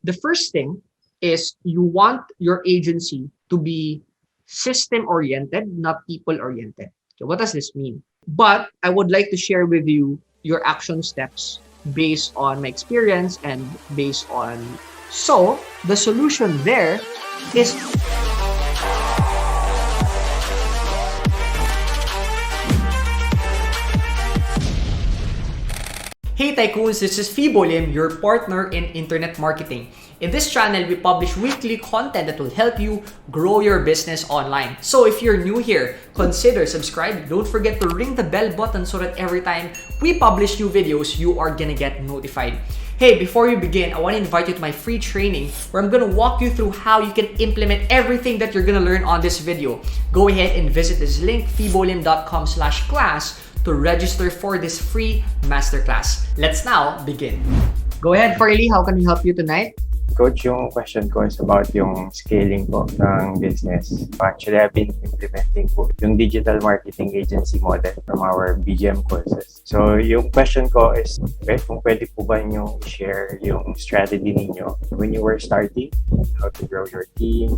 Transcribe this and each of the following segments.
The first thing is you want your agency to be system-oriented, not people-oriented. So what does this mean? But I would like to share with you your action steps based on my experience and based on... So the solution there is... Hey Tycoons, this is Fibo Lim, your partner in internet marketing. In this channel, we publish weekly content that will help you grow your business online. So if you're new here, consider subscribing. Don't forget to ring the bell button so that every time we publish new videos, you are gonna get notified. Hey, before you begin, I want to invite you to my free training where I'm going to walk you through how you can implement everything that you're going to learn on this video. Go ahead and visit this link, fibolim.com/class, to register for this free masterclass. Let's now begin. Go ahead, Farley. How can we help you tonight? Coach, yung question ko is about yung scaling po ng business. Actually, I've been implementing po yung digital marketing agency model from our BGM courses. So, yung question ko is, kung pwede po ba nyo share yung strategy ninyo when you were starting, how to grow your team?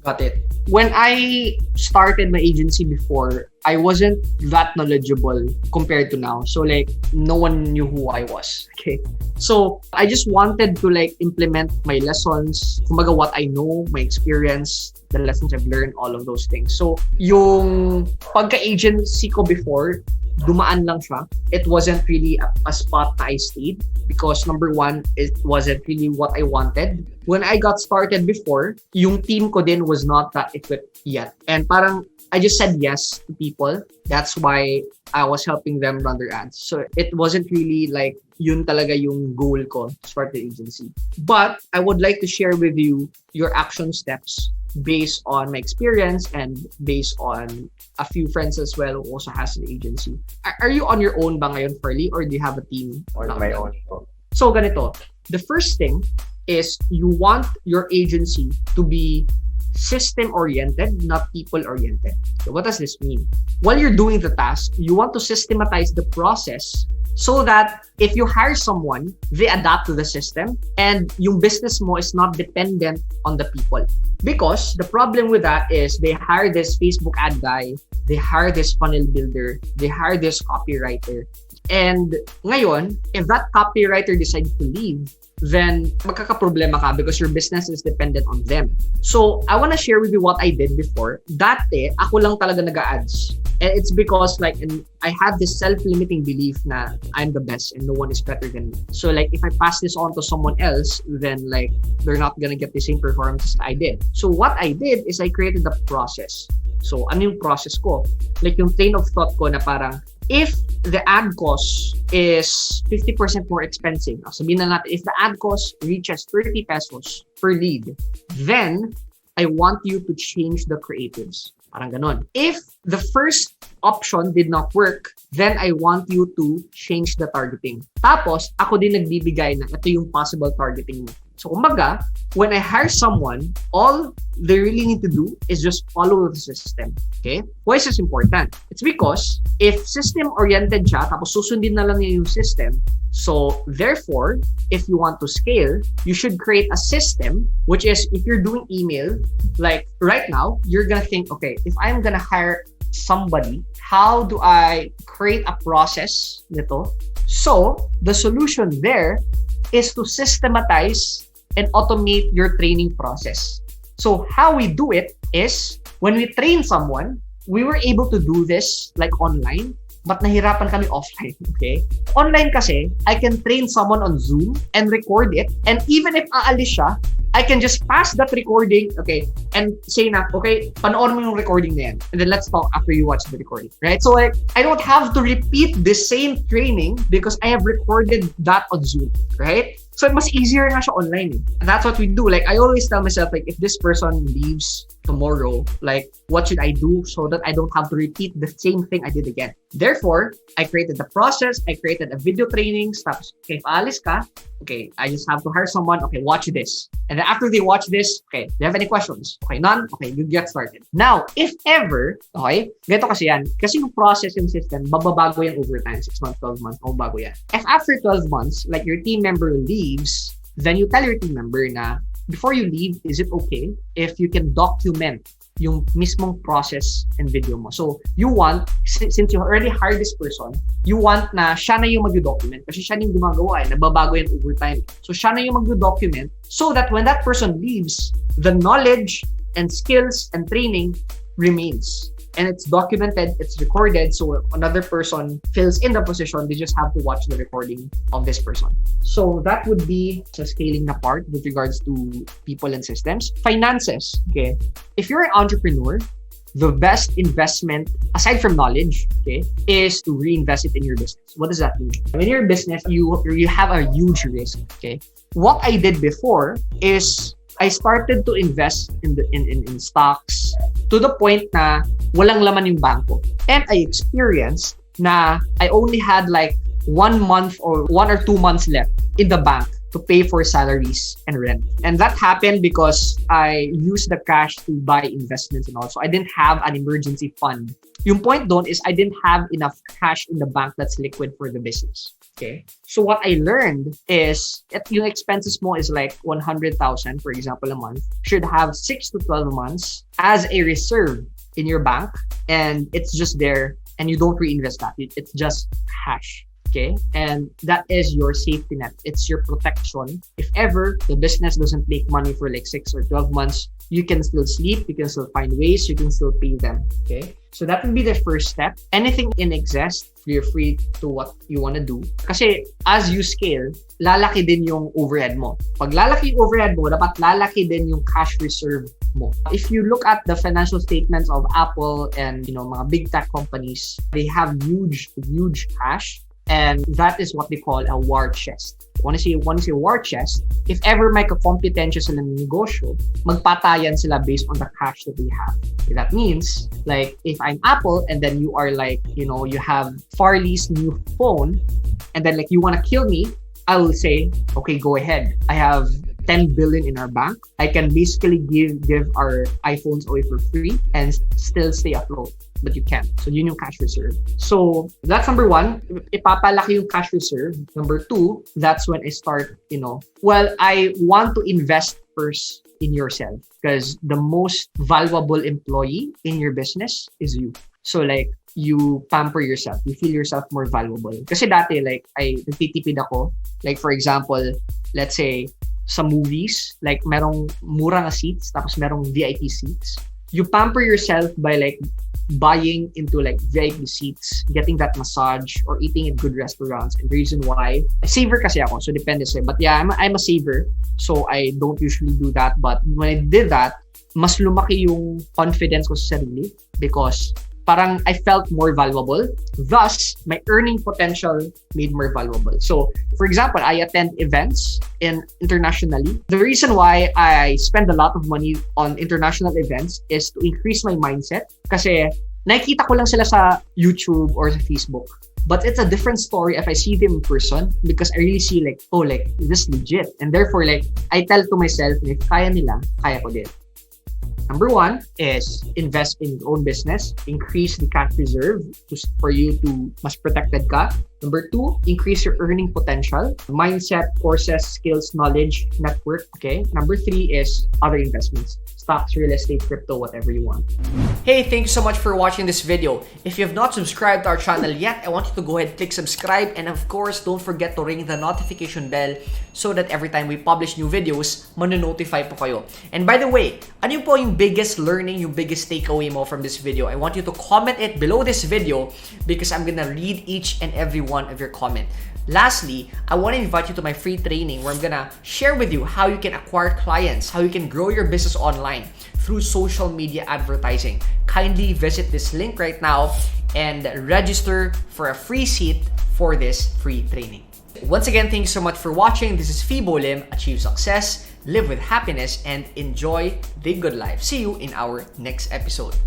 Got it. When I started my agency before, I wasn't that knowledgeable compared to now. So like, no one knew who I was. Okay. So I just wanted to like implement my lessons, kumbaga what I know, my experience, the lessons I've learned, all of those things. So yung pagka-agency ko before, dumaan lang siya. It wasn't really a spot that I stayed because number one, it wasn't really what I wanted. When I got started before, yung team ko din was not that equipped yet. And parang I just said yes to people. That's why I was helping them run their ads. So it wasn't really like yun talaga yung goal ko to start the agency. But I would like to share with you your action steps based on my experience and based on a few friends as well who also has an agency. Are you on your own ba ngayon, Farley, or do you have a team? On my own po. So ganito, the first thing is you want your agency to be system-oriented, not people-oriented. So what does this mean? While you're doing the task, you want to systematize the process so that if you hire someone, they adapt to the system and yung business mo is not dependent on the people. Because the problem with that is they hire this Facebook ad guy, they hire this funnel builder, they hire this copywriter. And ngayon, if that copywriter decides to leave, then magkakaproblema ka because your business is dependent on them. So, I want to share with you what I did before. Dati, ako lang talaga nag-ads. And it's because like I had this self-limiting belief na I'm the best and no one is better than me. So like if I pass this on to someone else, then like they're not gonna get the same performance I did. So what I did is I created the process. So ano yung process ko? Like yung train of thought ko na parang if the ad cost is 50% more expensive, sabihin na natin, if the ad cost reaches 30 pesos per lead, then I want you to change the creatives. Parang ganon. If the first option did not work, then I want you to change the targeting. Tapos, ako din nagbibigay na ito yung possible targeting mo. So, kumbaga, when I hire someone, all they really need to do is just follow the system. Okay? Why is this important? It's because if system-oriented siya, tapos susundin na lang niya yung system, so therefore, if you want to scale, you should create a system, which is if you're doing email, like right now, you're gonna think, okay, if I'm gonna hire somebody, how do I create a process nito? So, the solution there is to systematize and automate your training process. So how we do it is when we train someone, we were able to do this like online, but nahirapan kami offline, okay? Online kasi, I can train someone on Zoom and record it, and even if aalis siya, I can just pass that recording, okay, and say na, okay, panoorin mo yung recording na yan, and then let's talk after you watch the recording, right? So like, I don't have to repeat the same training because I have recorded that on Zoom, right? So mas easier nga siya online. And that's what we do. Like, I always tell myself, like, if this person leaves tomorrow, like, what should I do so that I don't have to repeat the same thing I did again? Therefore, I created the process. I created a video training. Tapos, okay, if aalis ka, okay, I just have to hire someone. Okay, watch this. And then after they watch this, okay, do you have any questions? Okay, none? Okay, you get started. Now, if ever, okay, ganito kasi yan. Kasi yung process, yung system, bababago yan over time. 6 months, 12 months, babago yan. If after 12 months, like your team member leaves, then you tell your team member na before you leave, is it okay if you can document yung mismong process and video mo? So, you want, since you already hired this person, you want na siya na yung mag-document kasi siya na yung gumagawa, nababago yan over time. So, siya na yung mag-document so that when that person leaves, the knowledge and skills and training remains. And it's documented, it's recorded, so another person fills in the position, they just have to watch the recording of this person. So that would be the scaling na part with regards to people and systems. Finances, okay? If you're an entrepreneur, the best investment, aside from knowledge, okay, is to reinvest it in your business. What does that mean? When you're a business, you have a huge risk, okay? What I did before is I started to invest in stocks to the point na walang laman yung bangko. And I experienced na I only had like 1 month or 1 or 2 months left in the bank to pay for salaries and rent. And that happened because I used the cash to buy investments and also I didn't have an emergency fund. Yung point doon is I didn't have enough cash in the bank that's liquid for the business. Okay. So what I learned is yung expenses mo is like 100,000, for example, a month. Should have 6 to 12 months as a reserve in your bank, and it's just there, and you don't reinvest that. It's just cash. Okay, and that is your safety net. It's your protection. If ever the business doesn't make money for like 6 or 12 months, you can still sleep, you can still find ways, you can still pay them. Okay, so that would be the first step. Anything in excess, you're free to what you want to do. Kasi as you scale, lalaki din yung overhead mo. Pag lalaki yung overhead mo, dapat lalaki din yung cash reserve mo. If you look at the financial statements of Apple and mga big tech companies, they have huge cash. And that is what they call a war chest. When you say war chest, if ever may kakompetensya sila ng negosyo, magpatayan sila based on the cash that they have. That means, like, if I'm Apple and then you are like, you have Farley's new phone, and then like you want to kill me, I will say, okay, go ahead. I have 10 billion in our bank. I can basically give our iPhones away for free and still stay afloat. But you can't. So yun yung cash reserve. So that's number 1. Ipapalaki yung cash reserve. Number 2, that's when I start, I want to invest first in yourself because the most valuable employee in your business is you. So like, you pamper yourself. You feel yourself more valuable. Kasi dati, like, nagtitipid ako. Like, for example, let's say, sa movies, like, merong mura na seats, tapos merong VIP seats. You pamper yourself by, like, buying into, like, VIP seats, getting that massage, or eating at good restaurants. And the reason why, saver kasi ako, so depende sa'yo. But yeah, I'm a saver, so I don't usually do that. But when I did that, mas lumaki yung confidence ko sa sarili because parang I felt more valuable. Thus, my earning potential made more valuable. So, for example, I attend events internationally. The reason why I spend a lot of money on international events is to increase my mindset. Kasi nakikita ko lang sila sa YouTube or sa Facebook. But it's a different story if I see them in person because I really see like, oh, like, this is legit. And therefore, like, I tell to myself, if kaya nila, kaya ko din. Number 1 is invest in your own business. Increase the cash reserve for you to mas protected ka. Number 2, increase your earning potential. Mindset, courses, skills, knowledge, network. Okay. Number 3 is other investments. Stocks, real estate, crypto, whatever you want. Hey, thank you so much for watching this video. If you have not subscribed to our channel yet, I want you to go ahead and click subscribe. And of course, don't forget to ring the notification bell so that every time we publish new videos, manonotify po kayo. And by the way, ano po yung biggest learning, yung biggest takeaway mo from this video? I want you to comment it below this video because I'm gonna read each and every one of your comment. Lastly, I want to invite you to my free training where I'm gonna share with you how you can acquire clients, how you can grow your business online through social media advertising. Kindly visit this link right now and register for a free seat for this free training. Once again, thank you so much for watching. This is Fibo Lim. Achieve success, live with happiness, and enjoy the good life. See you in our next episode.